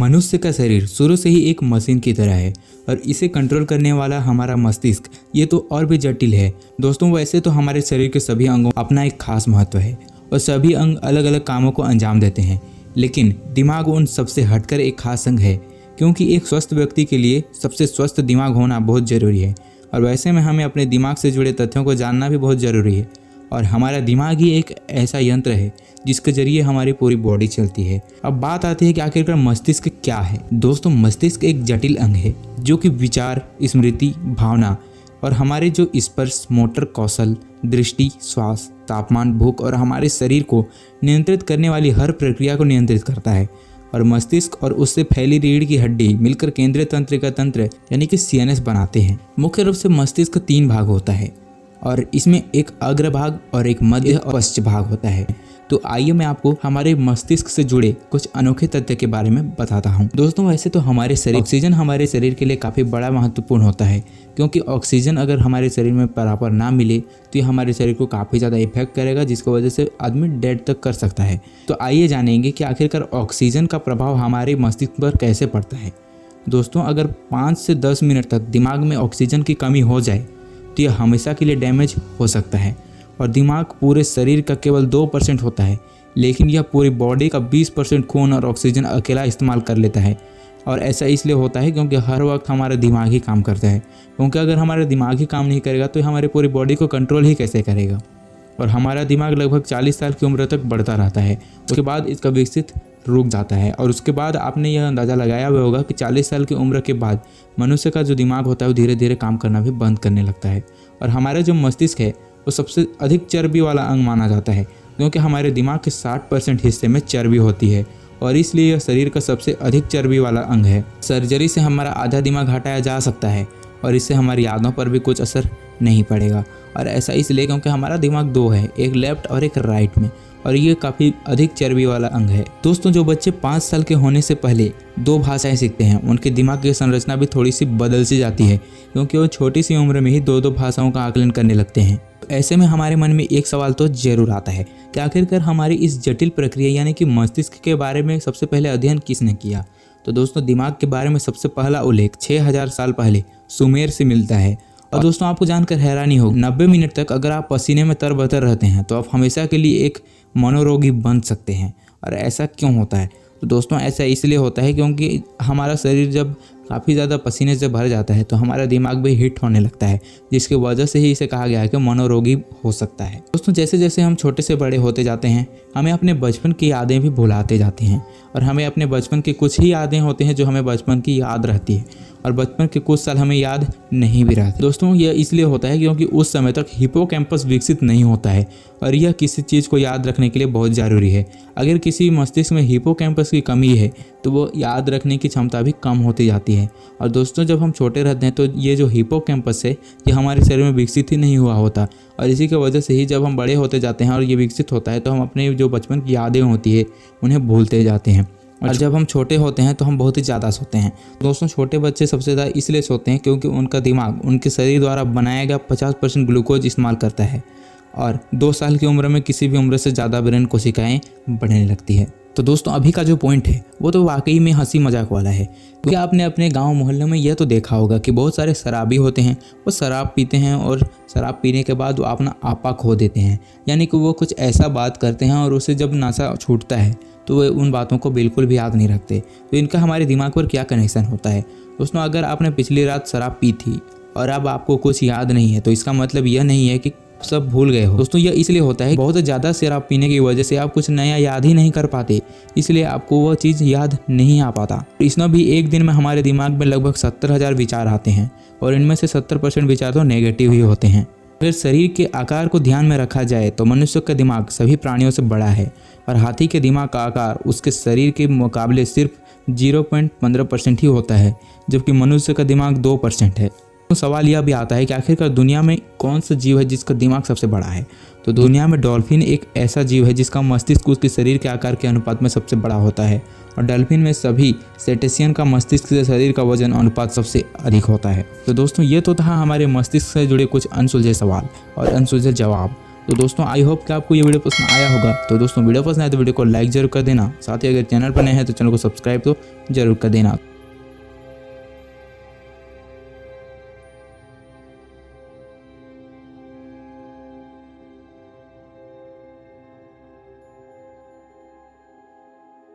मनुष्य का शरीर शुरू से ही एक मशीन की तरह है और इसे कंट्रोल करने वाला हमारा मस्तिष्क ये तो और भी जटिल है। दोस्तों वैसे तो हमारे शरीर के सभी अंगों अपना एक खास महत्व है और सभी अंग अलग अलग कामों को अंजाम देते हैं, लेकिन दिमाग उन सबसे हटकर एक खास अंग है, क्योंकि एक स्वस्थ व्यक्ति के लिए सबसे स्वस्थ दिमाग होना बहुत ज़रूरी है। और वैसे में हमें अपने दिमाग से जुड़े तथ्यों को जानना भी बहुत ज़रूरी है। और हमारा दिमाग ही एक ऐसा यंत्र है जिसके जरिए हमारी पूरी बॉडी चलती है। अब बात आती है कि आखिरकार मस्तिष्क क्या है। दोस्तों मस्तिष्क एक जटिल अंग है जो कि विचार, स्मृति, भावना और हमारे जो स्पर्श, मोटर कौशल, दृष्टि, श्वास, तापमान, भूख और हमारे शरीर को नियंत्रित करने वाली हर प्रक्रिया को नियंत्रित करता है। और मस्तिष्क और उससे फैली रीढ़ की हड्डी मिलकर केंद्रीय तंत्रिका तंत्र यानी कि CNS बनाते हैं। मुख्य रूप से मस्तिष्क 3 भाग होता है और इसमें एक अग्रभाग और एक मध्य और पश्च भाग होता है। तो आइए मैं आपको हमारे मस्तिष्क से जुड़े कुछ अनोखे तथ्य के बारे में बताता हूँ। दोस्तों वैसे तो हमारे शरीर ऑक्सीजन हमारे शरीर के लिए काफ़ी बड़ा महत्वपूर्ण होता है, क्योंकि ऑक्सीजन अगर हमारे शरीर में बराबर ना मिले तो ये हमारे शरीर को काफ़ी ज़्यादा इफेक्ट करेगा, जिसकी वजह से आदमी डेड तक कर सकता है। तो आइए जानेंगे कि आखिरकार ऑक्सीजन का प्रभाव हमारे मस्तिष्क पर कैसे पड़ता है। दोस्तों अगर 5 से 10 मिनट तक दिमाग में ऑक्सीजन की कमी हो जाए तो यह हमेशा के लिए डैमेज हो सकता है। और दिमाग पूरे शरीर का केवल 2% होता है, लेकिन यह पूरी बॉडी का 20% खून और ऑक्सीजन अकेला इस्तेमाल कर लेता है। और ऐसा इसलिए होता है क्योंकि हर वक्त हमारा दिमाग ही काम करता है, क्योंकि अगर हमारा दिमाग ही काम नहीं करेगा तो हमारी पूरी बॉडी को कंट्रोल ही कैसे करेगा। और हमारा दिमाग लगभग 40 साल की उम्र तक बढ़ता रहता है, उसके बाद इसका विकसित रुक जाता है। और उसके बाद आपने यह अंदाज़ा लगाया हुआ होगा कि 40 साल की उम्र के बाद मनुष्य का जो दिमाग होता है वो धीरे धीरे काम करना भी बंद करने लगता है। और हमारा जो मस्तिष्क है वो सबसे अधिक चर्बी वाला अंग माना जाता है, क्योंकि हमारे दिमाग के 60% हिस्से में चर्बी होती है और इसलिए यह शरीर का सबसे अधिक चर्बी वाला अंग है। सर्जरी से हमारा आधा दिमाग हटाया जा सकता है और इससे हमारी यादों पर भी कुछ असर नहीं पड़ेगा। और ऐसा इसलिए क्योंकि हमारा दिमाग 2 है, एक लेफ्ट और एक राइट में, और ये काफ़ी अधिक चर्बी वाला अंग है। दोस्तों जो बच्चे 5 साल के होने से पहले 2 भाषाएं सीखते हैं उनके दिमाग की संरचना भी थोड़ी सी बदल सी जाती है, क्योंकि वो छोटी सी उम्र में ही 2 भाषाओं का आकलन करने लगते हैं। ऐसे में हमारे मन में एक सवाल तो जरूर आता है कि आखिरकार हमारी इस जटिल प्रक्रिया यानी कि मस्तिष्क के बारे में सबसे पहले अध्ययन किसने किया। तो दोस्तों दिमाग के बारे में सबसे पहला उल्लेख 6000 साल पहले सुमेर से मिलता है। और दोस्तों आपको जानकर हैरानी होगी, 90 मिनट तक अगर आप पसीने में तरबतर रहते हैं तो आप हमेशा के लिए एक मनोरोगी बन सकते हैं। और ऐसा क्यों होता है? तो दोस्तों ऐसा इसलिए होता है क्योंकि हमारा शरीर जब काफ़ी ज़्यादा पसीने से भर जाता है तो हमारा दिमाग भी हिट होने लगता है, जिसकी वजह से ही इसे कहा गया है कि मनोरोगी हो सकता है। दोस्तों जैसे जैसे हम छोटे से बड़े होते जाते हैं हमें अपने बचपन की यादें भी भुलाते जाते हैं, और हमें अपने बचपन की कुछ ही यादें होती हैं जो हमें बचपन की याद रहती है, और बचपन के कुछ साल हमें याद नहीं भी रहते। दोस्तों यह इसलिए होता है क्योंकि उस समय तक हिपोकैम्पस विकसित नहीं होता है, और यह किसी चीज़ को याद रखने के लिए बहुत ज़रूरी है। अगर किसी मस्तिष्क में हिपोकैम्पस की कमी है तो वो याद रखने की क्षमता भी कम होती जाती है। और दोस्तों जब हम छोटे रहते हैं तो ये जो हिपोकैम्पस है ये हमारे शरीर में विकसित ही नहीं हुआ होता, और इसी की वजह से ही जब हम बड़े होते जाते हैं और ये विकसित होता है तो हम अपने जो बचपन की यादें होती है उन्हें भूलते जाते हैं। और जब हम छोटे होते हैं तो हम बहुत ही ज़्यादा सोते हैं। दोस्तों छोटे बच्चे सबसे ज़्यादा इसलिए सोते हैं क्योंकि उनका दिमाग उनके शरीर द्वारा बनाया गया 50% ग्लूकोज इस्तेमाल करता है, और 2 साल की उम्र में किसी भी उम्र से ज़्यादा ब्रेन कोशिकाएँ बढ़ने लगती है। तो दोस्तों अभी का जो पॉइंट है वो तो वाकई में हंसी मजाक वाला है, क्योंकि आपने अपने गांव मोहल्ले में यह तो देखा होगा कि बहुत सारे शराबी होते हैं, वो शराब पीते हैं और शराब पीने के बाद वो अपना आपा खो देते हैं, यानी कि वो कुछ ऐसा बात करते हैं और उसे जब नशा छूटता है तो वे उन बातों को बिल्कुल भी याद नहीं रखते। तो इनका हमारे दिमाग पर क्या कनेक्शन होता है? दोस्तों अगर आपने पिछली रात शराब पी थी और अब आपको कुछ याद नहीं है तो इसका मतलब यह नहीं है कि सब भूल गए हो। दोस्तों यह इसलिए होता है बहुत ज़्यादा शराब पीने की वजह से आप कुछ नया याद ही नहीं कर पाते, इसलिए आपको वह चीज़ याद नहीं आ पाता। इसमें भी एक दिन में हमारे दिमाग में लगभग 70,000 विचार आते हैं, और इनमें से 70% विचार तो नेगेटिव ही होते हैं। अगर शरीर के आकार को ध्यान में रखा जाए तो मनुष्य का दिमाग सभी प्राणियों से बड़ा है, और हाथी के दिमाग का आकार उसके शरीर के मुकाबले सिर्फ 0.15% ही होता है, जबकि मनुष्य का दिमाग 2% है। तो सवाल यह भी आता है कि आखिरकार दुनिया में कौन सा जीव है जिसका दिमाग सबसे बड़ा है? तो दुनिया में डॉल्फिन एक ऐसा जीव है जिसका मस्तिष्क उसके शरीर के आकार के अनुपात में सबसे बड़ा होता है, और डॉल्फिन में सभी सेटेशियन का मस्तिष्क से शरीर का वजन अनुपात सबसे अधिक होता है। तो दोस्तों ये तो था हमारे मस्तिष्क से जुड़े कुछ अनसुलझे सवाल और अनसुलझे जवाब। तो दोस्तों आई होप कि आपको ये वीडियो पसंद आया होगा। तो दोस्तों वीडियो पसंद आए तो वीडियो को लाइक जरूर कर देना, साथ ही अगर चैनल पर नए हैं तो चैनल को सब्सक्राइब तो जरूर कर देना।